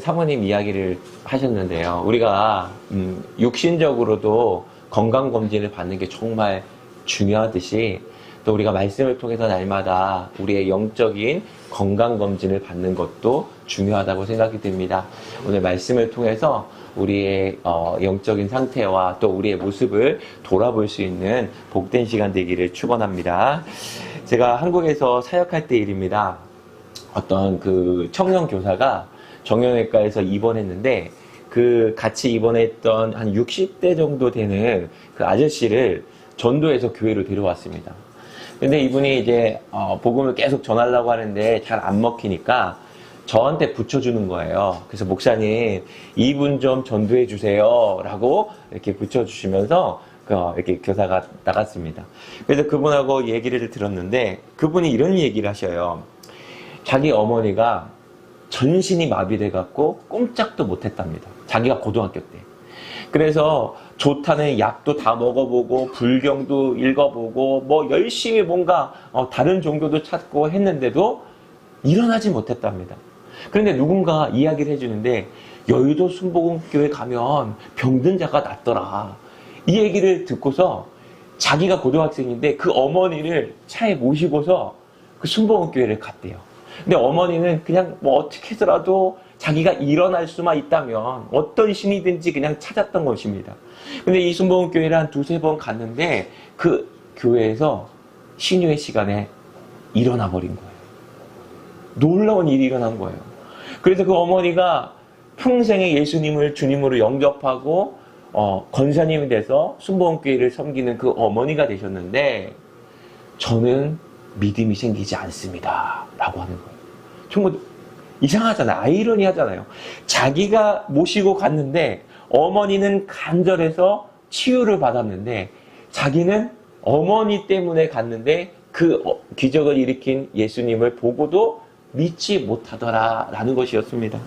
사모님 이야기를 하셨는데요. 우리가 육신적으로도 건강검진을 받는 게 정말 중요하듯이 또 우리가 말씀을 통해서 날마다 우리의 영적인 건강검진을 받는 것도 중요하다고 생각이 듭니다. 오늘 말씀을 통해서 우리의 영적인 상태와 또 우리의 모습을 돌아볼 수 있는 복된 시간 되기를 축원합니다. 제가 한국에서 사역할 때 일입니다. 어떤 그 청년 교사가 정형외과에서 입원했는데 그 같이 입원했던 한 60대 정도 되는 그 아저씨를 전도해서 교회로 데려왔습니다. 근데 이분이 이제 복음을 계속 전하려고 하는데 잘 안 먹히니까 저한테 붙여주는 거예요. 그래서 목사님 이분 좀 전도해 주세요 라고 이렇게 붙여주시면서 이렇게 교사가 나갔습니다. 그래서 그분하고 얘기를 들었는데 그분이 이런 얘기를 하셔요. 자기 어머니가 전신이 마비돼 갖고 꼼짝도 못했답니다. 자기가 고등학교 때. 그래서 좋다는 약도 다 먹어보고 불경도 읽어보고 뭐 열심히 뭔가 다른 종교도 찾고 했는데도 일어나지 못했답니다. 그런데 누군가 이야기를 해주는데 여의도 순복음교회 가면 병든 자가 낫더라. 이 얘기를 듣고서 자기가 고등학생인데 그 어머니를 차에 모시고서 그 순복음교회를 갔대요. 근데 어머니는 그냥 뭐 어떻게 해서라도 자기가 일어날 수만 있다면 어떤 신이든지 그냥 찾았던 것입니다. 근데 이 순복음교회를 한 두세 번 갔는데 그 교회에서 신유의 시간에 일어나 버린 거예요. 놀라운 일이 일어난 거예요. 그래서 그 어머니가 평생에 예수님을 주님으로 영접하고 권사님이 돼서 순복음교회를 섬기는 그 어머니가 되셨는데 저는 믿음이 생기지 않습니다 라고 하는 거예요. 정말 이상하잖아요. 아이러니하잖아요. 자기가 모시고 갔는데 어머니는 간절해서 치유를 받았는데 자기는 어머니 때문에 갔는데 그 기적을 일으킨 예수님을 보고도 믿지 못하더라 라는 것이었습니다.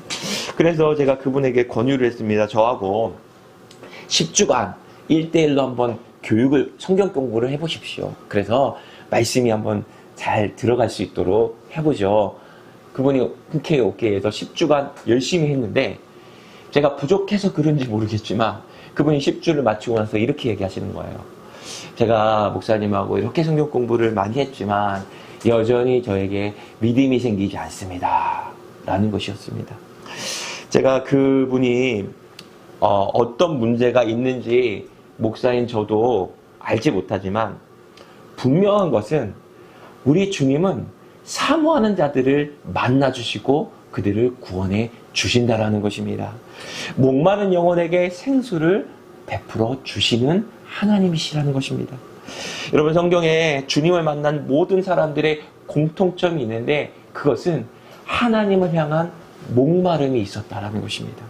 그래서 제가 그분에게 권유를 했습니다. 저하고 10주간 1대1로 한번 교육을, 성경 공부를 해보십시오. 그래서 말씀이 한번 잘 들어갈 수 있도록 해보죠. 그분이 흔쾌히 오케이 해서 10주간 열심히 했는데 제가 부족해서 그런지 모르겠지만 그분이 10주를 마치고 나서 이렇게 얘기하시는 거예요. 제가 목사님하고 이렇게 성경 공부를 많이 했지만 여전히 저에게 믿음이 생기지 않습니다 라는 것이었습니다. 제가 그분이 어떤 문제가 있는지 목사인 저도 알지 못하지만 분명한 것은 우리 주님은 사모하는 자들을 만나주시고 그들을 구원해 주신다라는 것입니다. 목마른 영혼에게 생수를 베풀어 주시는 하나님이시라는 것입니다. 여러분, 성경에 주님을 만난 모든 사람들의 공통점이 있는데 그것은 하나님을 향한 목마름이 있었다라는 것입니다.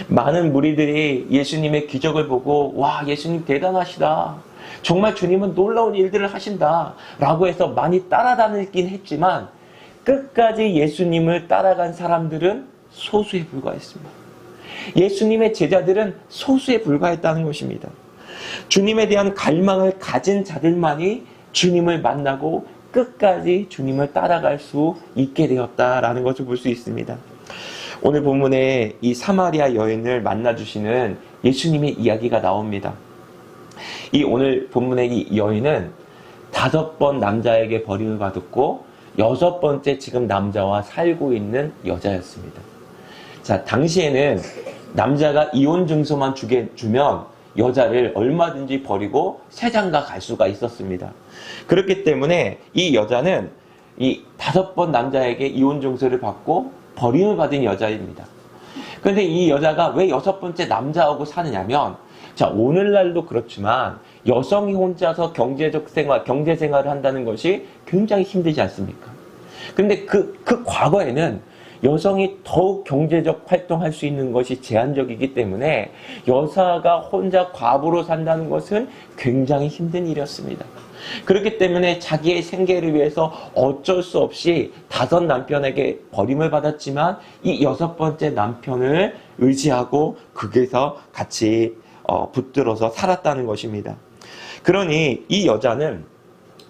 많은 무리들이 예수님의 기적을 보고 와, 예수님 대단하시다, 정말 주님은 놀라운 일들을 하신다 라고 해서 많이 따라다니긴 했지만 끝까지 예수님을 따라간 사람들은 소수에 불과했습니다. 예수님의 제자들은 소수에 불과했다는 것입니다. 주님에 대한 갈망을 가진 자들만이 주님을 만나고 끝까지 주님을 따라갈 수 있게 되었다라는 것을 볼 수 있습니다. 오늘 본문에 이 사마리아 여인을 만나주시는 예수님의 이야기가 나옵니다. 이 오늘 본문의 이 여인은 5번 남자에게 버림을 받았고 6번째 지금 남자와 살고 있는 여자였습니다. 자, 당시에는 남자가 이혼 증서만 주면 여자를 얼마든지 버리고 새 장가 갈 수가 있었습니다. 그렇기 때문에 이 여자는 이 5번 남자에게 이혼 증서를 받고 버림을 받은 여자입니다. 그런데 이 여자가 왜 6번째 남자하고 사느냐면, 자, 오늘날도 그렇지만 여성이 혼자서 경제 생활을 한다는 것이 굉장히 힘들지 않습니까? 근데 그 과거에는 여성이 더욱 경제적 활동할 수 있는 것이 제한적이기 때문에 여자가 혼자 과부로 산다는 것은 굉장히 힘든 일이었습니다. 그렇기 때문에 자기의 생계를 위해서 어쩔 수 없이 5 남편에게 버림을 받았지만 이 6번째 남편을 의지하고 거기서 같이 붙들어서 살았다는 것입니다. 그러니 이 여자는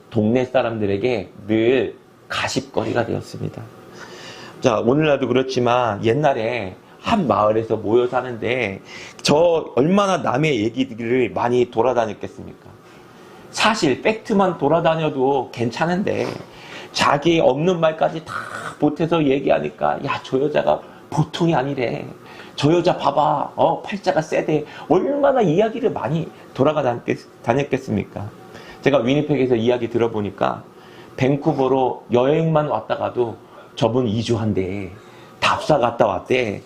동네 사람들에게 늘 가십거리가 되었습니다. 자, 오늘날도 그렇지만 옛날에 한 마을에서 모여 사는데 저 얼마나 남의 얘기들을 많이 돌아다녔겠습니까? 사실 팩트만 돌아다녀도 괜찮은데 자기 없는 말까지 다 보태서 얘기하니까 야, 저 여자가 보통이 아니래. 저 여자 봐봐. 팔자가 세대. 얼마나 이야기를 많이 다녔겠습니까? 제가 위니펙에서 이야기 들어보니까 밴쿠버로 여행만 왔다가도 저분 2주 한대. 답사 갔다 왔대.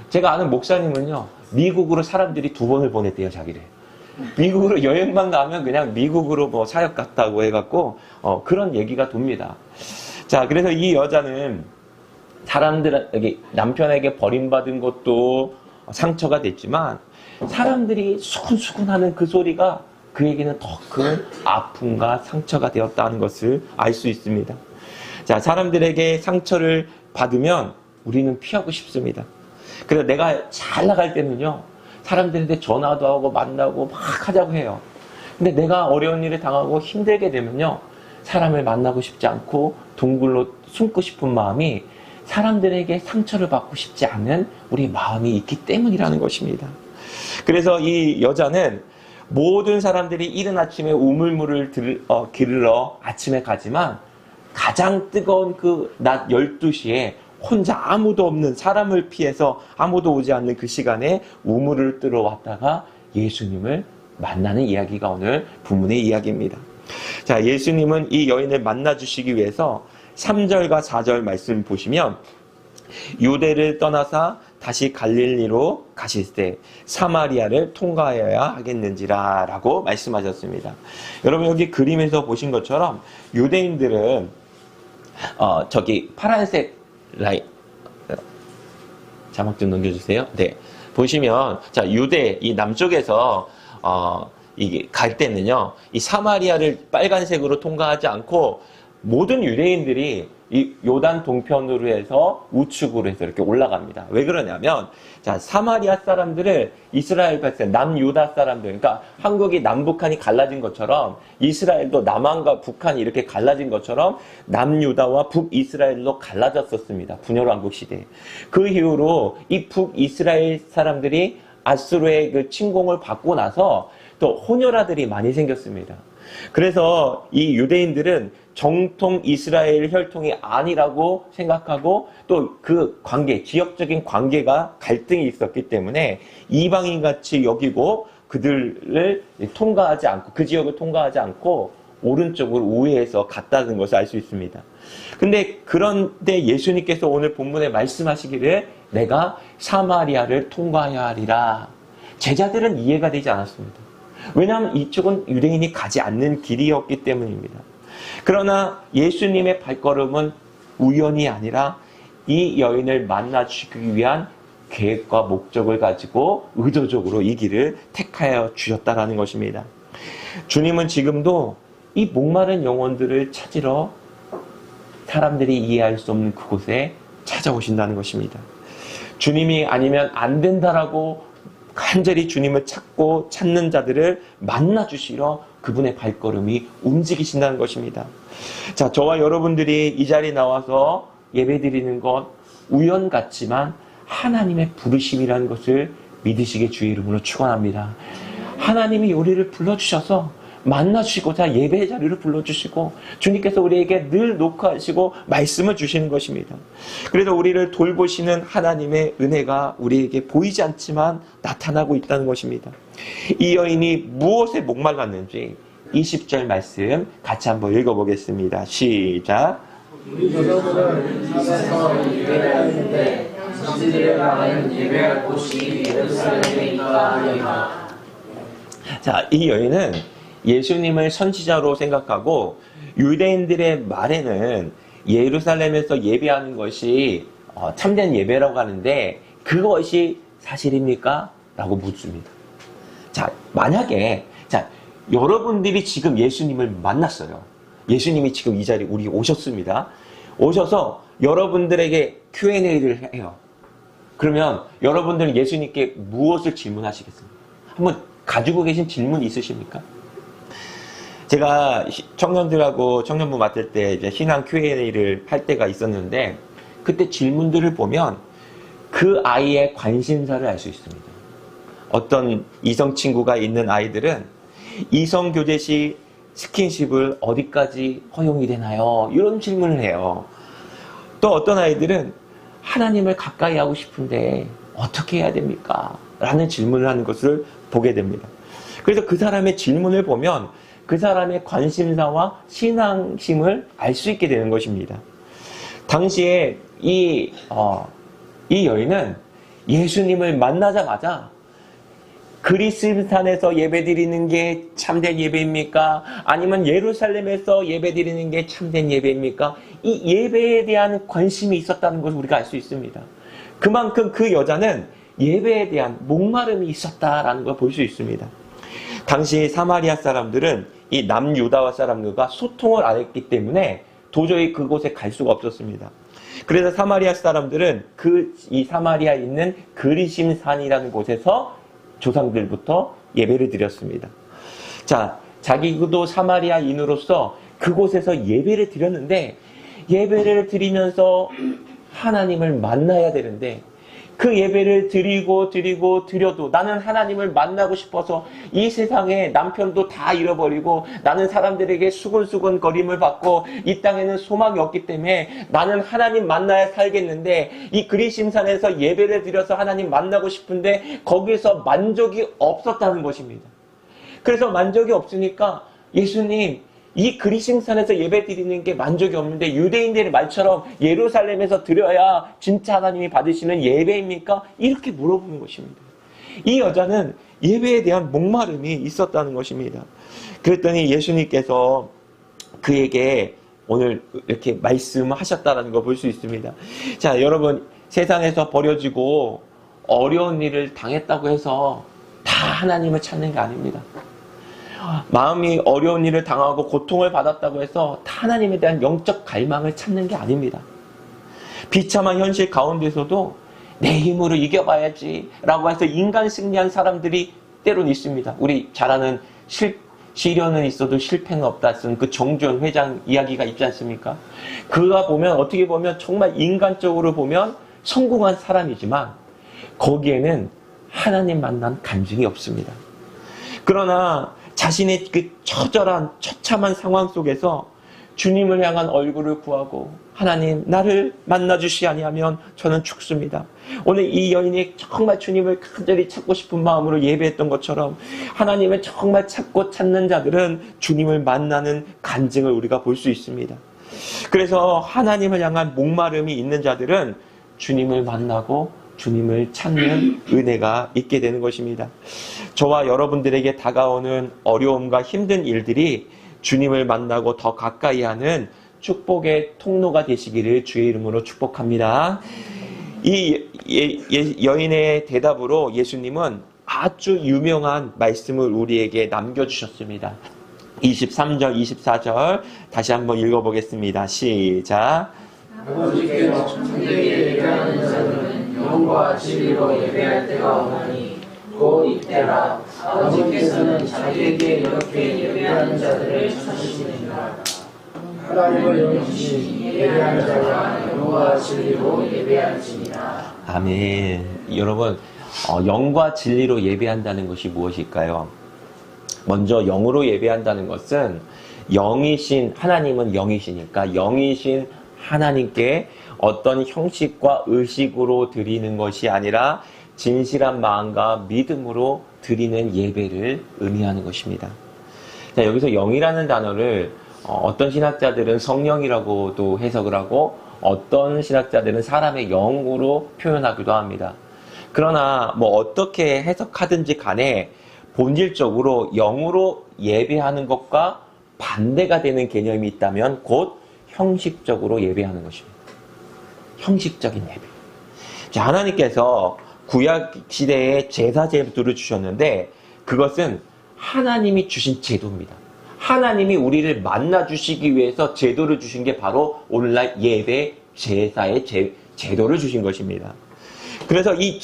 제가 아는 목사님은요, 미국으로 사람들이 2번을 보냈대요, 자기를. 미국으로 여행만 가면 그냥 미국으로 뭐 사역 갔다고 해갖고, 그런 얘기가 돕니다. 자, 그래서 이 여자는 사람들에게, 남편에게 버림받은 것도 상처가 됐지만, 사람들이 수근수근 하는 그 소리가 그에게는 더 큰 아픔과 상처가 되었다는 것을 알 수 있습니다. 자, 사람들에게 상처를 받으면 우리는 피하고 싶습니다. 그래서 내가 잘 나갈 때는요, 사람들한테 전화도 하고 만나고 막 하자고 해요. 근데 내가 어려운 일을 당하고 힘들게 되면요, 사람을 만나고 싶지 않고 동굴로 숨고 싶은 마음이 사람들에게 상처를 받고 싶지 않은 우리 마음이 있기 때문이라는 것입니다. 그래서 이 여자는 모든 사람들이 이른 아침에 우물물을 기르러 아침에 가지만 가장 뜨거운 그 낮 12시에 혼자 아무도 없는, 사람을 피해서 아무도 오지 않는 그 시간에 우물을 뜨러 왔다가 예수님을 만나는 이야기가 오늘 본문의 이야기입니다. 자, 예수님은 이 여인을 만나주시기 위해서 3절과 4절 말씀 보시면 유대를 떠나사 다시 갈릴리로 가실 때 사마리아를 통과하여야 하겠는지라 라고 말씀하셨습니다. 여러분, 여기 그림에서 보신 것처럼 유대인들은 저기 파란색 라인, 자막 좀 넘겨주세요. 네, 보시면 자, 유대 이 남쪽에서 이게 갈 때는요, 이 사마리아를 빨간색으로 통과하지 않고 모든 유대인들이 이 요단 동편으로 해서 우측으로 해서 이렇게 올라갑니다. 왜 그러냐면, 자, 사마리아 사람들을 이스라엘 백성, 남유다 사람들, 그러니까 한국이 남북한이 갈라진 것처럼 이스라엘도 남한과 북한이 이렇게 갈라진 것처럼 남유다와 북이스라엘로 갈라졌었습니다. 분열왕국 시대에. 그 이후로 이 북이스라엘 사람들이 아수르의 그 침공을 받고 나서 또 혼혈아들이 많이 생겼습니다. 그래서 이 유대인들은 정통 이스라엘 혈통이 아니라고 생각하고 또 그 관계, 지역적인 관계가 갈등이 있었기 때문에 이방인같이 여기고 그들을 통과하지 않고, 그 지역을 통과하지 않고 오른쪽으로 우회해서 갔다는 것을 알 수 있습니다. 그런데 예수님께서 오늘 본문에 말씀하시기를 내가 사마리아를 통과해야 하리라. 제자들은 이해가 되지 않았습니다. 왜냐하면 이쪽은 유대인이 가지 않는 길이었기 때문입니다. 그러나 예수님의 발걸음은 우연이 아니라 이 여인을 만나 주기 위한 계획과 목적을 가지고 의도적으로 이 길을 택하여 주셨다는 것입니다. 주님은 지금도 이 목마른 영혼들을 찾으러 사람들이 이해할 수 없는 그곳에 찾아오신다는 것입니다. 주님이 아니면 안 된다라고 간절히 주님을 찾는 자들을 만나주시러 그분의 발걸음이 움직이신다는 것입니다. 자, 저와 여러분들이 이 자리에 나와서 예배드리는 것 우연 같지만 하나님의 부르심이라는 것을 믿으시게 주의 이름으로 축원합니다. 하나님이 우리를 불러주셔서 만나주시고자 예배의 자리를 불러주시고 주님께서 우리에게 늘 녹화하시고 말씀을 주시는 것입니다. 그래서 우리를 돌보시는 하나님의 은혜가 우리에게 보이지 않지만 나타나고 있다는 것입니다. 이 여인이 무엇에 목말랐는지 20절 말씀 같이 한번 읽어보겠습니다. 시작. 우리 조상들은 사서 예배하였는데 당신들의 말은 예배할 곳이 예루살렘에 있다 하니라. 자, 이 여인은 예수님을 선지자로 생각하고 유대인들의 말에는 예루살렘에서 예배하는 것이 참된 예배라고 하는데 그것이 사실입니까? 라고 묻습니다. 자, 만약에 여러분들이 지금 예수님을 만났어요. 예수님이 지금 이 자리에 우리 오셨습니다. 오셔서 여러분들에게 Q&A를 해요. 그러면 여러분들은 예수님께 무엇을 질문하시겠습니까? 한번 가지고 계신 질문 있으십니까? 제가 청년들하고 청년부 맡을 때 이제 신앙 Q&A를 할 때가 있었는데 그때 질문들을 보면 그 아이의 관심사를 알 수 있습니다. 어떤 이성 친구가 있는 아이들은 이성 교제 시 스킨십을 어디까지 허용이 되나요? 이런 질문을 해요. 또 어떤 아이들은 하나님을 가까이 하고 싶은데 어떻게 해야 됩니까? 라는 질문을 하는 것을 보게 됩니다. 그래서 그 사람의 질문을 보면 그 사람의 관심사와 신앙심을 알 수 있게 되는 것입니다. 당시에 이 여인은 예수님을 만나자마자 그리스도산에서 예배드리는 게 참된 예배입니까? 아니면 예루살렘에서 예배드리는 게 참된 예배입니까? 이 예배에 대한 관심이 있었다는 것을 우리가 알 수 있습니다. 그만큼 그 여자는 예배에 대한 목마름이 있었다라는 걸 볼 수 있습니다. 당시 사마리아 사람들은 이 남유다와 사람들과 소통을 안 했기 때문에 도저히 그곳에 갈 수가 없었습니다. 그래서 사마리아 사람들은 이 사마리아에 있는 그리심산이라는 곳에서 조상들부터 예배를 드렸습니다. 자, 자기도 사마리아인으로서 그곳에서 예배를 드렸는데 예배를 드리면서 하나님을 만나야 되는데 그 예배를 드려도 나는 하나님을 만나고 싶어서 이 세상에 남편도 다 잃어버리고 나는 사람들에게 수근수근 거림을 받고 이 땅에는 소망이 없기 때문에 나는 하나님 만나야 살겠는데 이 그리심산에서 예배를 드려서 하나님 만나고 싶은데 거기서 만족이 없었다는 것입니다. 그래서 만족이 없으니까 예수님 이 그리심산에서 예배 드리는 게 만족이 없는데 유대인들의 말처럼 예루살렘에서 드려야 진짜 하나님이 받으시는 예배입니까? 이렇게 물어보는 것입니다. 이 여자는 예배에 대한 목마름이 있었다는 것입니다. 그랬더니 예수님께서 그에게 오늘 이렇게 말씀하셨다는 걸 볼 수 있습니다. 자, 여러분 세상에서 버려지고 어려운 일을 당했다고 해서 다 하나님을 찾는 게 아닙니다. 마음이 어려운 일을 당하고 고통을 받았다고 해서 하나님에 대한 영적 갈망을 찾는 게 아닙니다. 비참한 현실 가운데서도 내 힘으로 이겨봐야지 라고 해서 인간 승리한 사람들이 때론 있습니다. 우리 잘 아는 시련은 있어도 실패는 없다 쓴 그 정주현 회장 이야기가 있지 않습니까? 그가 보면 어떻게 보면 정말 인간적으로 보면 성공한 사람이지만 거기에는 하나님 만난 간증이 없습니다. 그러나 자신의 그 처절한 처참한 상황 속에서 주님을 향한 얼굴을 구하고 하나님 나를 만나주시 아니하면 저는 죽습니다. 오늘 이 여인이 정말 주님을 간절히 찾고 싶은 마음으로 예배했던 것처럼 하나님을 정말 찾고 찾는 자들은 주님을 만나는 간증을 우리가 볼 수 있습니다. 그래서 하나님을 향한 목마름이 있는 자들은 주님을 만나고 주님을 찾는 은혜가 있게 되는 것입니다. 저와 여러분들에게 다가오는 어려움과 힘든 일들이 주님을 만나고 더 가까이 하는 축복의 통로가 되시기를 주의 이름으로 축복합니다. 이 여인의 대답으로 예수님은 아주 유명한 말씀을 우리에게 남겨주셨습니다. 23절, 24절 다시 한번 읽어보겠습니다. 시작. 아버지께서 참되게 예배하는 자들은 영과 진리로 예배할 때가 오나니 곧 이때라. 아버지께서는 자기에게 이렇게 예배하는 자들을 찾으시느니라. 하나님을 영이시니 예배하는 자가 영과 진리로 예배할지니라. 아멘. 여러분, 영과 진리로 예배한다는 것이 무엇일까요? 먼저 영으로 예배한다는 것은 영이신 하나님은 영이시니까 영이신 하나님께 어떤 형식과 의식으로 드리는 것이 아니라 진실한 마음과 믿음으로 드리는 예배를 의미하는 것입니다. 자, 여기서 영이라는 단어를 어떤 신학자들은 성령이라고도 해석을 하고 어떤 신학자들은 사람의 영으로 표현하기도 합니다. 그러나 어떻게 해석하든지 간에 본질적으로 영으로 예배하는 것과 반대가 되는 개념이 있다면 곧 형식적으로 예배하는 것입니다. 형식적인 예배. 자, 하나님께서 구약 시대에 제사 제도를 주셨는데 그것은 하나님이 주신 제도입니다. 하나님이 우리를 만나 주시기 위해서 제도를 주신 게 바로 오늘날 예배 제사의 제도를 주신 것입니다. 그래서 이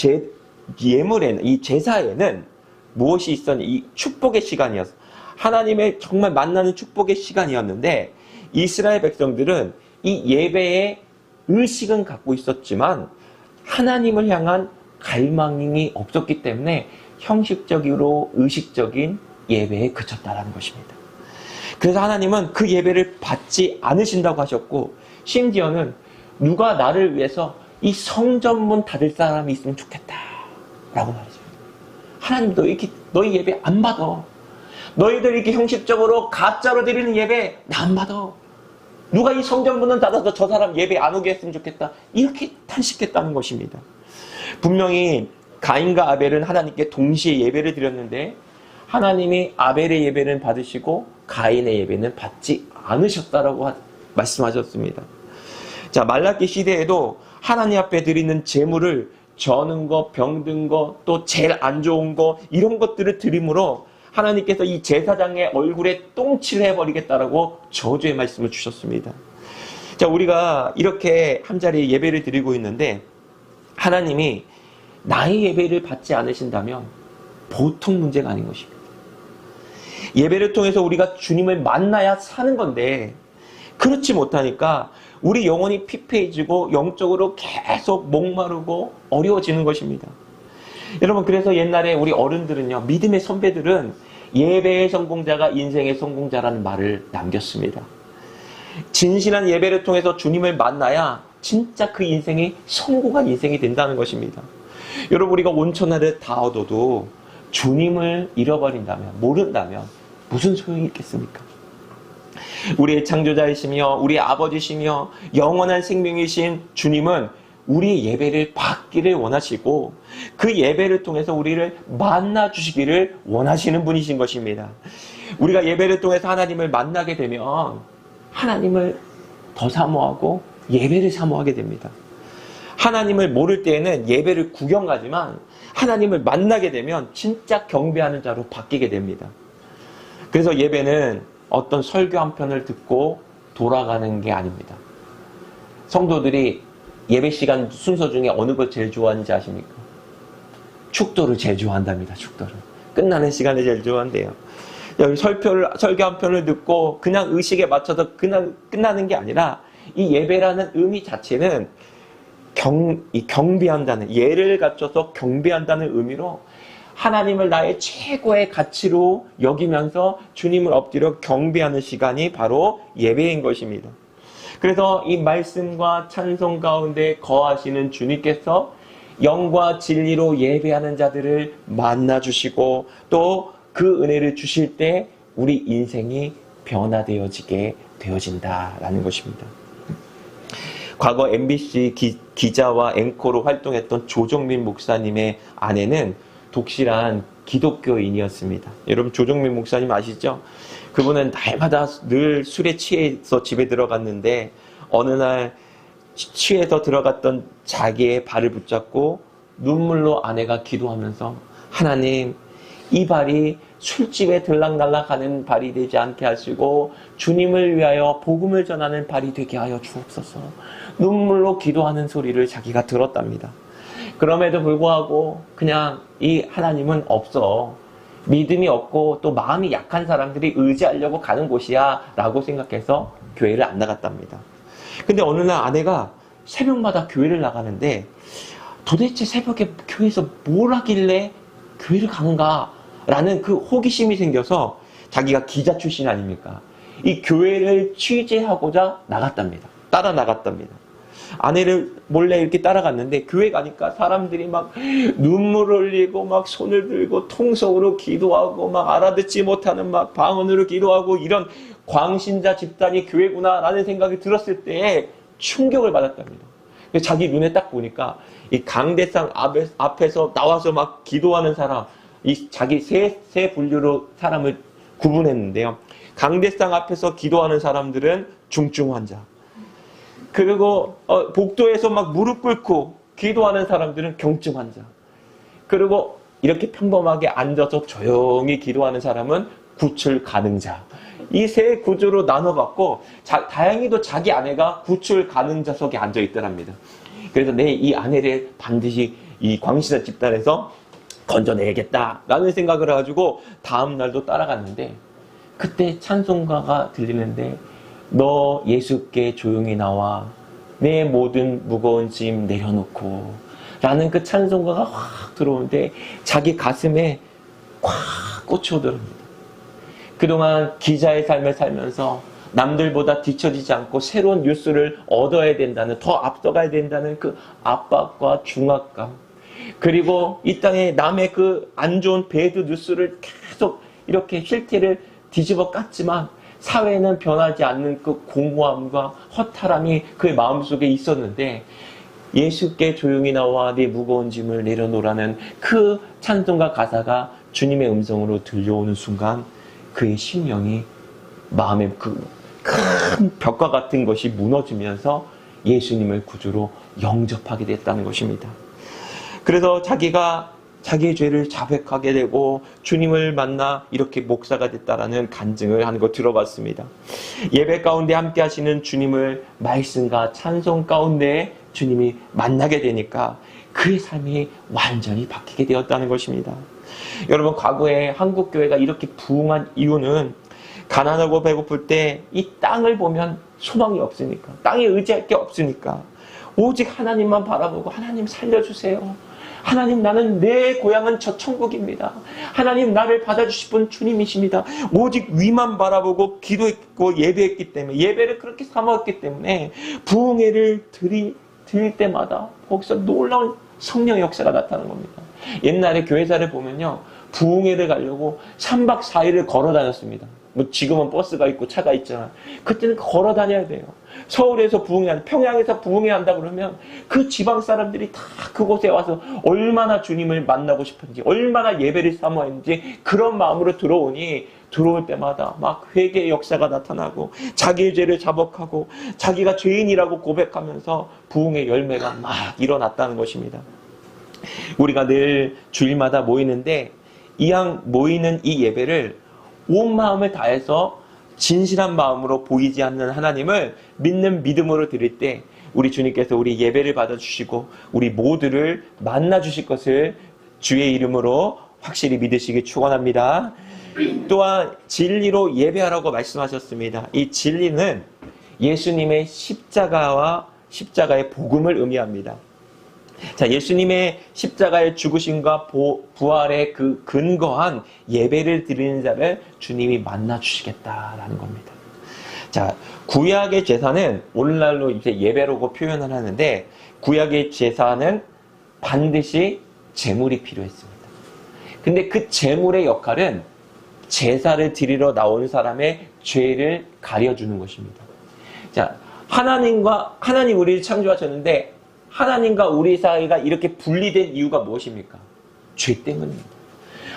예물에는 이 제사에는 무엇이 있었냐? 이 축복의 시간이었어. 하나님의 정말 만나는 축복의 시간이었는데 이스라엘 백성들은 이 예배에 의식은 갖고 있었지만 하나님을 향한 갈망이 없었기 때문에 형식적으로 의식적인 예배에 그쳤다라는 것입니다. 그래서 하나님은 그 예배를 받지 않으신다고 하셨고, 심지어는 누가 나를 위해서 이 성전문 닫을 사람이 있으면 좋겠다 라고 말이죠. 하나님도 이렇게 너희 예배 안 받아. 너희들 이렇게 형식적으로 가짜로 드리는 예배 나 안 받아. 누가 이 성전문은 닫아서 저 사람 예배 안 오게 했으면 좋겠다, 이렇게 탄식했다는 것입니다. 분명히 가인과 아벨은 하나님께 동시에 예배를 드렸는데 하나님이 아벨의 예배는 받으시고 가인의 예배는 받지 않으셨다라고 말씀하셨습니다. 자, 말라기 시대에도 하나님 앞에 드리는 제물을 저는 거, 병든 거, 또 제일 안 좋은 거, 이런 것들을 드림으로 하나님께서 이 제사장의 얼굴에 똥칠을 해버리겠다라고 저주의 말씀을 주셨습니다. 자, 우리가 이렇게 한자리에 예배를 드리고 있는데 하나님이 나의 예배를 받지 않으신다면 보통 문제가 아닌 것입니다. 예배를 통해서 우리가 주님을 만나야 사는 건데 그렇지 못하니까 우리 영혼이 피폐해지고 영적으로 계속 목마르고 어려워지는 것입니다. 여러분, 그래서 옛날에 우리 어른들은요, 믿음의 선배들은 예배의 성공자가 인생의 성공자라는 말을 남겼습니다. 진실한 예배를 통해서 주님을 만나야 진짜 그 인생이 성공한 인생이 된다는 것입니다. 여러분, 우리가 온천하를 다 얻어도 주님을 잃어버린다면, 모른다면 무슨 소용이 있겠습니까? 우리의 창조자이시며 우리의 아버지시며 영원한 생명이신 주님은 우리의 예배를 받기를 원하시고 그 예배를 통해서 우리를 만나 주시기를 원하시는 분이신 것입니다. 우리가 예배를 통해서 하나님을 만나게 되면 하나님을 더 사모하고 예배를 사모하게 됩니다. 하나님을 모를 때에는 예배를 구경 가지만 하나님을 만나게 되면 진짜 경배하는 자로 바뀌게 됩니다. 그래서 예배는 어떤 설교 한 편을 듣고 돌아가는 게 아닙니다. 성도들이 예배 시간 순서 중에 어느 걸 제일 좋아하는지 아십니까? 축도를 제일 좋아한답니다. 축도를. 끝나는 시간에 제일 좋아한대요. 여기 설교 한 편을 듣고 그냥 의식에 맞춰서 그냥 끝나는 게 아니라 이 예배라는 의미 자체는 경배한다는, 예를 갖춰서 경배한다는 의미로 하나님을 나의 최고의 가치로 여기면서 주님을 엎드려 경배하는 시간이 바로 예배인 것입니다. 그래서 이 말씀과 찬송 가운데 거하시는 주님께서 영과 진리로 예배하는 자들을 만나주시고 또 그 은혜를 주실 때 우리 인생이 변화되어지게 되어진다라는 것입니다. 과거 MBC 기자와 앵커로 활동했던 조정민 목사님의 아내는 독실한 기독교인이었습니다. 여러분, 조정민 목사님 아시죠? 그분은 날마다 늘 술에 취해서 집에 들어갔는데 어느 날 취해서 들어갔던 자기의 발을 붙잡고 눈물로 아내가 기도하면서 하나님, 이 발이 술집에 들락날락하는 발이 되지 않게 하시고 주님을 위하여 복음을 전하는 발이 되게 하여 주옵소서. 눈물로 기도하는 소리를 자기가 들었답니다. 그럼에도 불구하고 그냥 이 하나님은 없어, 믿음이 없고 또 마음이 약한 사람들이 의지하려고 가는 곳이야 라고 생각해서 교회를 안 나갔답니다. 근데 어느 날 아내가 새벽마다 교회를 나가는데 도대체 새벽에 교회에서 뭘 하길래 교회를 가는가 라는 그 호기심이 생겨서 자기가 기자 출신 아닙니까? 이 교회를 취재하고자 나갔답니다. 따라 나갔답니다. 아내를 몰래 이렇게 따라갔는데 교회 가니까 사람들이 막 눈물 흘리고 막 손을 들고 통성으로 기도하고 막 알아듣지 못하는 막 방언으로 기도하고 이런 광신자 집단이 교회구나 라는 생각이 들었을 때에 충격을 받았답니다. 자기 눈에 딱 보니까 이 강대상 앞에서 나와서 막 기도하는 사람, 이 자기 세 분류로 사람을 구분했는데요. 강대상 앞에서 기도하는 사람들은 중증 환자. 그리고 복도에서 막 무릎 꿇고 기도하는 사람들은 경증 환자. 그리고 이렇게 평범하게 앉아서 조용히 기도하는 사람은 구출 가능자. 이 세 구조로 나눠갖고 다행히도 자기 아내가 구출 가능자석에 앉아 있더랍니다. 그래서 내 이 아내를 반드시 이 광신자 집단에서 건져내야겠다라는 생각을 해가지고 다음 날도 따라갔는데 그때 찬송가가 들리는데 너 예수께 조용히 나와 내 모든 무거운 짐 내려놓고 라는 그 찬송가가 확 들어오는데 자기 가슴에 꽉 꽂혀들어옵니다. 그동안 기자의 삶을 살면서 남들보다 뒤처지지 않고 새로운 뉴스를 얻어야 된다는, 더 앞서가야 된다는 그 압박과 중압감, 그리고 이 땅에 남의 그 안 좋은 배드 뉴스를 계속 이렇게 실태를 뒤집어 깠지만 사회는 변하지 않는 그 공허함과 허탈함이 그의 마음속에 있었는데, 예수께 조용히 나와 네 무거운 짐을 내려놓으라는 그 찬송가 가사가 주님의 음성으로 들려오는 순간 그의 심령이, 마음의 그 큰 벽과 같은 것이 무너지면서 예수님을 구주로 영접하게 됐다는 것입니다. 그래서 자기가 자기의 죄를 자백하게 되고 주님을 만나 이렇게 목사가 됐다라는 간증을 하는 거 들어봤습니다. 예배 가운데 함께 하시는 주님을 말씀과 찬송 가운데 주님이 만나게 되니까 그의 삶이 완전히 바뀌게 되었다는 것입니다. 여러분, 과거에 한국 교회가 이렇게 부흥한 이유는 가난하고 배고플 때 이 땅을 보면 소망이 없으니까, 땅에 의지할 게 없으니까 오직 하나님만 바라보고, 하나님 살려주세요, 하나님 나는, 내 고향은 저 천국입니다, 하나님 나를 받아주실 분 주님이십니다, 오직 위만 바라보고 기도했고 예배했기 때문에, 예배를 그렇게 삼았기 때문에 부흥회를 드릴 때마다 거기서 놀라운 성령의 역사가 나타나는 겁니다. 옛날에 교회사를 보면요, 부흥회를 가려고 3박 4일을 걸어 다녔습니다. 뭐 지금은 버스가 있고 차가 있잖아. 그때는 걸어 다녀야 돼요. 서울에서 부흥회, 평양에서 부흥회 한다 그러면 그 지방 사람들이 다 그곳에 와서 얼마나 주님을 만나고 싶은지, 얼마나 예배를 사모했는지 그런 마음으로 들어오니, 들어올 때마다 막 회개의 역사가 나타나고 자기의 죄를 자복하고 자기가 죄인이라고 고백하면서 부흥의 열매가 막 일어났다는 것입니다. 우리가 늘 주일마다 모이는데 모이는 이 예배를 온 마음을 다해서 진실한 마음으로 보이지 않는 하나님을 믿는 믿음으로 드릴 때 우리 주님께서 우리 예배를 받아주시고 우리 모두를 만나주실 것을 주의 이름으로 확실히 믿으시기 축원합니다. 또한 진리로 예배하라고 말씀하셨습니다. 이 진리는 예수님의 십자가와 십자가의 복음을 의미합니다. 자, 예수님의 십자가의 죽으심과 부활의 그 근거한 예배를 드리는 자를 주님이 만나 주시겠다라는 겁니다. 자, 구약의 제사는 오늘날로 이제 예배라고 표현을 하는데, 구약의 제사는 반드시 제물이 필요했습니다. 근데 그 제물의 역할은 제사를 드리러 나온 사람의 죄를 가려주는 것입니다. 자, 하나님 우리를 창조하셨는데 하나님과 우리 사이가 이렇게 분리된 이유가 무엇입니까? 죄 때문입니다.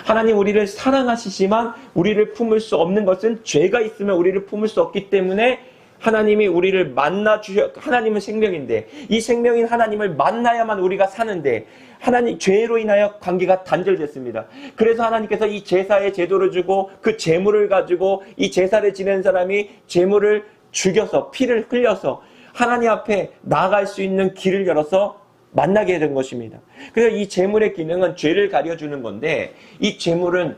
하나님 우리를 사랑하시지만 우리를 품을 수 없는 것은 죄가 있으면 우리를 품을 수 없기 때문에 하나님이 우리를 하나님은 생명인데 이 생명인 하나님을 만나야만 우리가 사는데, 하나님 죄로 인하여 관계가 단절됐습니다. 그래서 하나님께서 이 제사의 제도를 주고 그 제물을 가지고 이 제사를 지내는 사람이 제물을 죽여서 피를 흘려서 하나님 앞에 나아갈 수 있는 길을 열어서 만나게 된 것입니다. 그래서 이 제물의 기능은 죄를 가려주는 건데, 이 제물은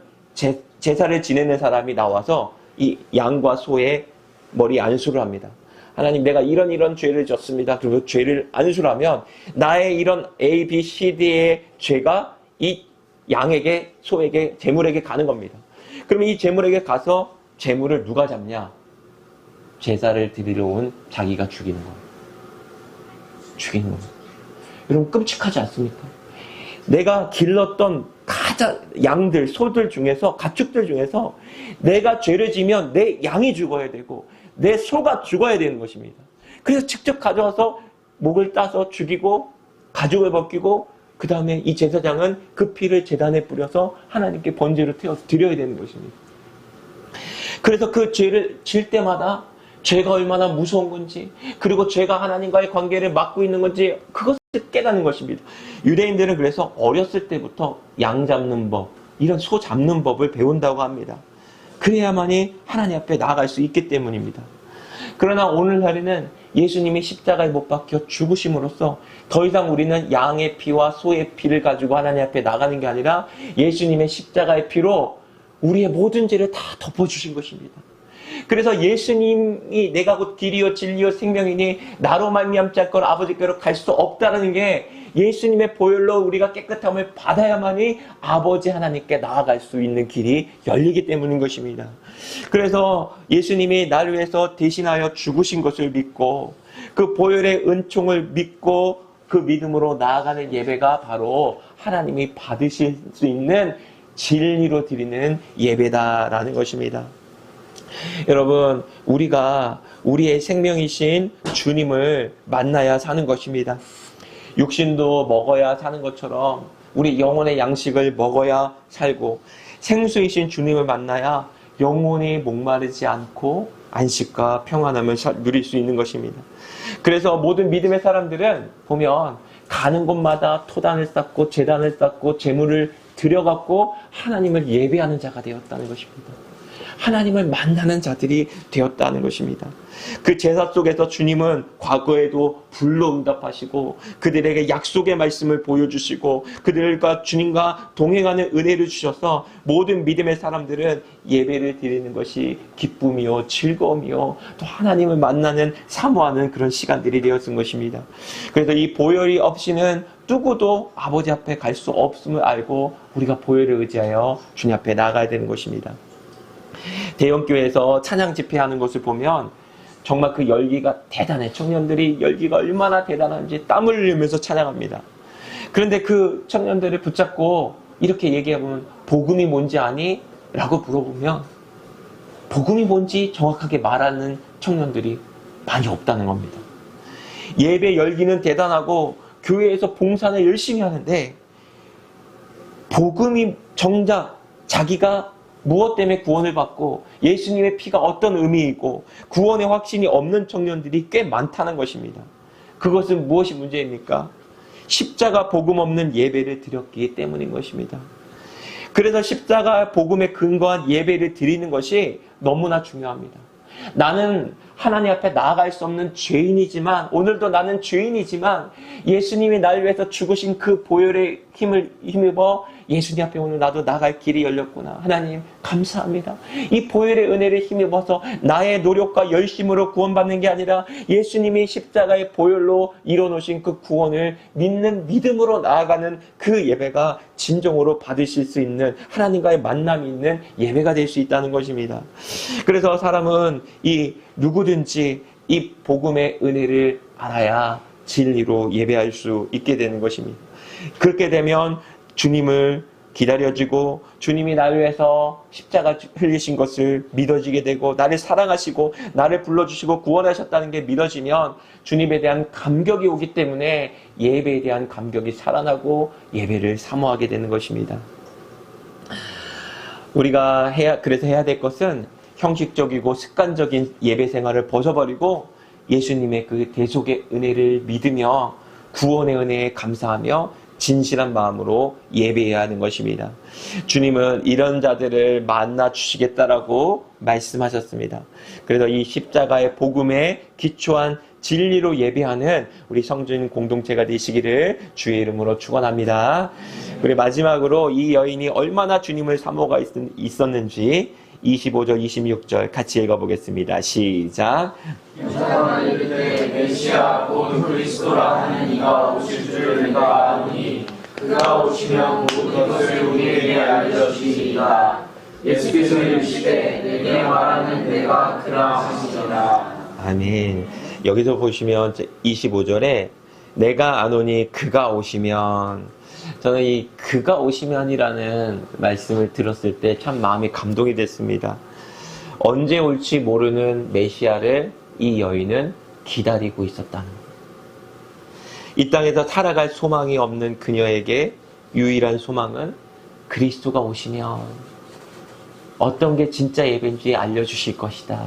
제사를 지내는 사람이 나와서 이 양과 소의 머리 안수를 합니다. 하나님, 내가 이런 죄를 졌습니다. 그리고 죄를 안수를 하면 나의 이런 A, B, C, D의 죄가 이 양에게, 소에게, 제물에게 가는 겁니다. 그러면 이 제물에게 가서 제물을 누가 잡냐? 제사를 드리러 온 자기가 죽이는 거예요. 죽이는 겁니다. 여러분, 끔찍하지 않습니까? 내가 길렀던 양들, 소들 중에서, 가축들 중에서 내가 죄를 지면 내 양이 죽어야 되고 내 소가 죽어야 되는 것입니다. 그래서 직접 가져와서 목을 따서 죽이고 가죽을 벗기고 그 다음에 이 제사장은 그 피를 제단에 뿌려서 하나님께 번제로 태워서 드려야 되는 것입니다. 그래서 그 죄를 질 때마다 죄가 얼마나 무서운 건지, 그리고 죄가 하나님과의 관계를 막고 있는 건지 그것을 깨닫는 것입니다. 유대인들은 그래서 어렸을 때부터 양 잡는 법, 이런 소 잡는 법을 배운다고 합니다. 그래야만이 하나님 앞에 나아갈 수 있기 때문입니다. 그러나 오늘날에는 예수님이 십자가에 못 박혀 죽으심으로써 더 이상 우리는 양의 피와 소의 피를 가지고 하나님 앞에 나가는 게 아니라 예수님의 십자가의 피로 우리의 모든 죄를 다 덮어주신 것입니다. 그래서 예수님이 내가 곧 길이요 진리요 생명이니 나로 말미암지 않고는 아버지께로 갈 수 없다는 게 예수님의 보혈로 우리가 깨끗함을 받아야만이 아버지 하나님께 나아갈 수 있는 길이 열리기 때문인 것입니다. 그래서 예수님이 나를 위해서 대신하여 죽으신 것을 믿고 그 보혈의 은총을 믿고 그 믿음으로 나아가는 예배가 바로 하나님이 받으실 수 있는 진리로 드리는 예배다라는 것입니다. 여러분, 우리가 우리의 생명이신 주님을 만나야 사는 것입니다. 육신도 먹어야 사는 것처럼 우리 영혼의 양식을 먹어야 살고 생수이신 주님을 만나야 영혼이 목마르지 않고 안식과 평안함을 누릴 수 있는 것입니다. 그래서 모든 믿음의 사람들은 보면 가는 곳마다 토단을 쌓고 제단을 쌓고 제물을 드려갖고 하나님을 예배하는 자가 되었다는 것입니다. 하나님을 만나는 자들이 되었다는 것입니다. 그 제사 속에서 주님은 과거에도 불로 응답하시고 그들에게 약속의 말씀을 보여주시고 그들과 주님과 동행하는 은혜를 주셔서 모든 믿음의 사람들은 예배를 드리는 것이 기쁨이요 즐거움이요 또 하나님을 만나는 사모하는 그런 시간들이 되었은 것입니다. 그래서 이 보혈이 없이는 누구도 아버지 앞에 갈 수 없음을 알고 우리가 보혈을 의지하여 주님 앞에 나가야 되는 것입니다. 대형교회에서 찬양 집회하는 것을 보면 정말 그 열기가 대단해. 청년들이 열기가 얼마나 대단한지 땀을 흘리면서 찬양합니다. 그런데 그 청년들을 붙잡고 이렇게 얘기해보면 복음이 뭔지 아니? 라고 물어보면 복음이 뭔지 정확하게 말하는 청년들이 많이 없다는 겁니다. 예배 열기는 대단하고 교회에서 봉사를 열심히 하는데 복음이 정작 자기가 무엇 때문에 구원을 받고 예수님의 피가 어떤 의미이고 구원의 확신이 없는 청년들이 꽤 많다는 것입니다. 그것은 무엇이 문제입니까? 십자가 복음 없는 예배를 드렸기 때문인 것입니다. 그래서 십자가 복음에 근거한 예배를 드리는 것이 너무나 중요합니다. 나는 하나님 앞에 나아갈 수 없는 죄인이지만 오늘도 나는 죄인이지만 예수님이 나를 위해서 죽으신 그 보혈의 힘을 힘입어 예수님 앞에 오늘 나도 나갈 길이 열렸구나. 하나님 감사합니다. 이 보혈의 은혜를 힘입어서 나의 노력과 열심으로 구원받는 게 아니라 예수님이 십자가의 보혈로 이뤄놓으신 그 구원을 믿는 믿음으로 나아가는 그 예배가 진정으로 받으실 수 있는 하나님과의 만남이 있는 예배가 될 수 있다는 것입니다. 그래서 사람은 이 누구든지 이 복음의 은혜를 알아야 진리로 예배할 수 있게 되는 것입니다. 그렇게 되면 주님을 기다려지고 주님이 나를 위해서 십자가 흘리신 것을 믿어지게 되고 나를 사랑하시고 나를 불러주시고 구원하셨다는 게 믿어지면 주님에 대한 감격이 오기 때문에 예배에 대한 감격이 살아나고 예배를 사모하게 되는 것입니다. 우리가 그래서 해야 될 것은 형식적이고 습관적인 예배 생활을 벗어버리고 예수님의 그 대속의 은혜를 믿으며 구원의 은혜에 감사하며 진실한 마음으로 예배해야 하는 것입니다. 주님은 이런 자들을 만나 주시겠다라고 말씀하셨습니다. 그래서 이 십자가의 복음에 기초한 진리로 예배하는 우리 성전 공동체가 되시기를 주의 이름으로 축원합니다. 우리 마지막으로 이 여인이 얼마나 주님을 사모가 있었는지 25절, 26절 같이 읽어보겠습니다. 시작. 여자가 이르되 메시아 곧 그리스도라 하는 이가 오실 줄 내가 아노니 그가 오시면 모든 것을 우리에게 알려주시리라. 예수께서 이르시되 내게 말하는 내가 그라 하시니라. 아멘. 여기서 보시면 25절에 내가 아노니 그가 오시면, 저는 이 그가 오시면이라는 말씀을 들었을 때 참 마음이 감동이 됐습니다. 언제 올지 모르는 메시아를 이 여인은 기다리고 있었다는 거예요. 이 땅에서 살아갈 소망이 없는 그녀에게 유일한 소망은 그리스도가 오시면 어떤 게 진짜 예배인지 알려주실 것이다.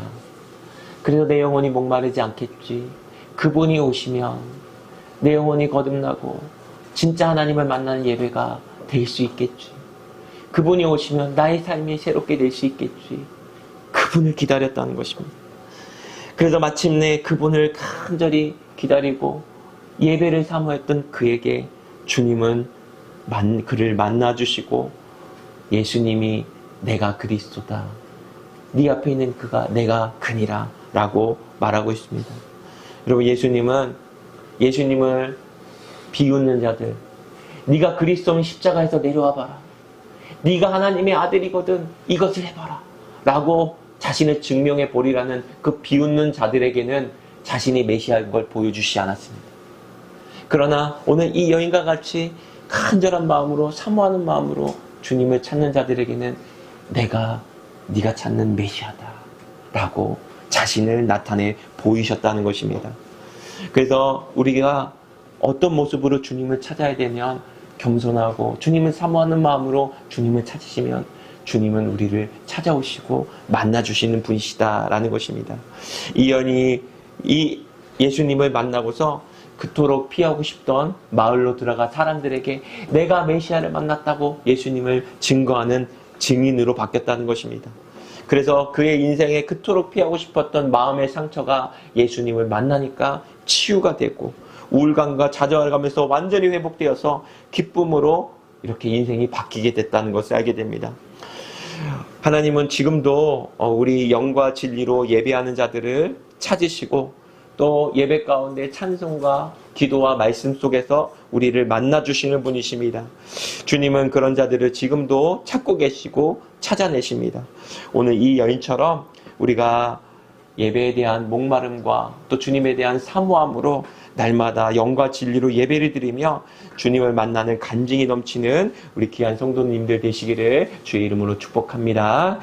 그래서 내 영혼이 목마르지 않겠지. 그분이 오시면 내 영혼이 거듭나고 진짜 하나님을 만나는 예배가 될 수 있겠지. 그분이 오시면 나의 삶이 새롭게 될 수 있겠지. 그분을 기다렸다는 것입니다. 그래서 마침내 그분을 간절히 기다리고 예배를 사모했던 그에게 주님은 그를 만나주시고 예수님이 내가 그리스도다. 네 앞에 있는 그가 내가 그니라 라고 말하고 있습니다. 여러분, 예수님을 비웃는 자들, 네가 그리스도는 십자가에서 내려와 봐라, 네가 하나님의 아들이거든 이것을 해봐라 라고 자신을 증명해 보리라는 그 비웃는 자들에게는 자신이 메시아인 걸 보여주시지 않았습니다. 그러나 오늘 이 여인과 같이 간절한 마음으로, 사모하는 마음으로 주님을 찾는 자들에게는 네가 찾는 메시아다 라고 자신을 나타내 보이셨다는 것입니다. 그래서 우리가 어떤 모습으로 주님을 찾아야 되면, 겸손하고 주님을 사모하는 마음으로 주님을 찾으시면 주님은 우리를 찾아오시고 만나주시는 분이시다라는 것입니다. 이 여인이 이 예수님을 만나고서 그토록 피하고 싶던 마을로 들어가 사람들에게 내가 메시아를 만났다고 예수님을 증거하는 증인으로 바뀌었다는 것입니다. 그래서 그의 인생에 그토록 피하고 싶었던 마음의 상처가 예수님을 만나니까 치유가 되고 우울감과 좌절감에서 완전히 회복되어서 기쁨으로 이렇게 인생이 바뀌게 됐다는 것을 알게 됩니다. 하나님은 지금도 우리 영과 진리로 예배하는 자들을 찾으시고 또 예배 가운데 찬송과 기도와 말씀 속에서 우리를 만나주시는 분이십니다. 주님은 그런 자들을 지금도 찾고 계시고 찾아내십니다. 오늘 이 여인처럼 우리가 예배에 대한 목마름과 또 주님에 대한 사모함으로 날마다 영과 진리로 예배를 드리며 주님을 만나는 간증이 넘치는 우리 귀한 성도님들 되시기를 주의 이름으로 축복합니다.